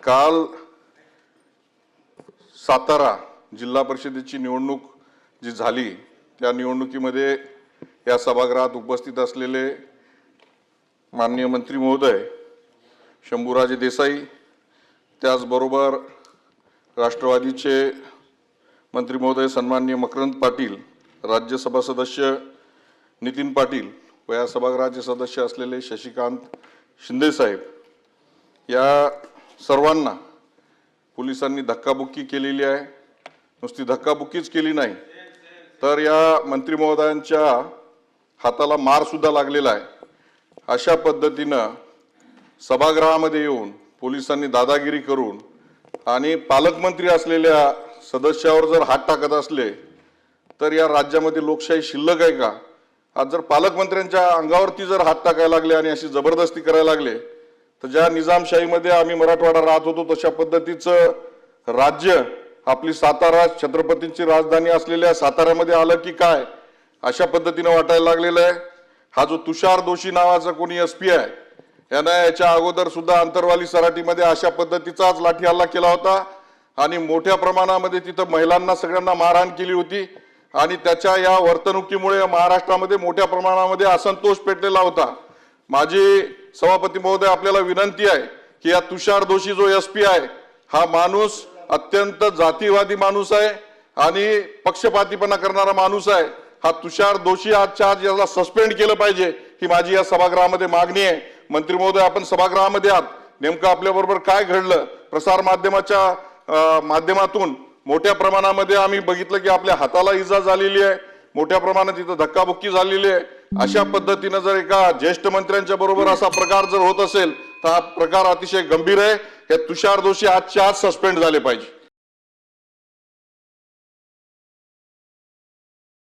काल सातारा जिल्हा परिषदेची निवडणूक जी झाली त्या निवडणुकीमध्ये या सभागृहात उपस्थित असलेले माननीय मंत्री महोदय शंभूराजे देसाई, त्याचबरोबर राष्ट्रवादीचे मंत्री महोदय सन्माननीय मकरंद पाटील, राज्यसभा सदस्य नितीन पाटील व या सभागृहाचे सदस्य असलेले शशिकांत शिंदे साहेब, या सर्वांना पोलिसांनी धक्काबुक्की केलेली आहे। नुसती धक्काबुक्कीच केली नाही तर या मंत्री महोदयांच्या हाताला मार सुद्धा लागलेला आहे। अशा पद्धतीनं सभागृहामध्ये येऊन पोलिसांनी दादागिरी करून आणि पालकमंत्री असलेल्या सदस्यावर जर हात टाकत असले तर या राज्यामध्ये लोकशाही शिल्लक आहे का? आज जर पालकमंत्र्यांच्या अंगावरती जर हात टाकायला लागले आणि अशी जबरदस्ती करायला लागले तर ज्या निजामशाहीमध्ये आम्ही मराठवाडा राहत होतो तशा पद्धतीचं राज्य आपली सातारा छत्रपतींची राजधानी असलेल्या साताऱ्यामध्ये आलं की काय अशा पद्धतीने वाटायला लागलेलं आहे। हा जो तुषार दोशी नावाचा कोणी एसपी आहे याने याच्या अगोदर सुद्धा अंतरवाली सराटीमध्ये अशा पद्धतीचाच लाठी हल्ला केला होता आणि मोठ्या प्रमाणामध्ये तिथं महिलांना सगळ्यांना मारहाण केली होती आणि त्याच्या या वर्तणुकीमुळे महाराष्ट्रामध्ये मोठ्या प्रमाणामध्ये असंतोष पेटलेला होता। माझी सभापती महोदय आपल्याला विनंती आहे की या तुषार दोशी जो एसपी आहे हा माणूस अत्यंत जातीवादी माणूस आहे आणि पक्षपातीपणा करणारा माणूस आहे। हा तुषार दोशी आजच्या आज याला सस्पेंड केलं पाहिजे ही माझी या सभागृहामध्ये मागणी आहे। मंत्री महोदय, आपण सभागृहामध्ये आहात, नेमकं आपल्याबरोबर काय घडलं? प्रसार माध्यमाच्या माध्यमातून मोठ्या प्रमाणामध्ये आम्ही बघितलं की आपल्या हाताला इजा झालेली आहे, मोठ्या प्रमाणात इथं धक्काबुक्की झालेली आहे। अशा पद्धतीने जर एका ज्येष्ठ मंत्र्यांच्या बरोबर असा प्रकार जर होत असेल तर हा प्रकार अतिशय गंभीर आहे। हे तुषार दोशी आजच्या आज सस्पेंड झाले पाहिजे।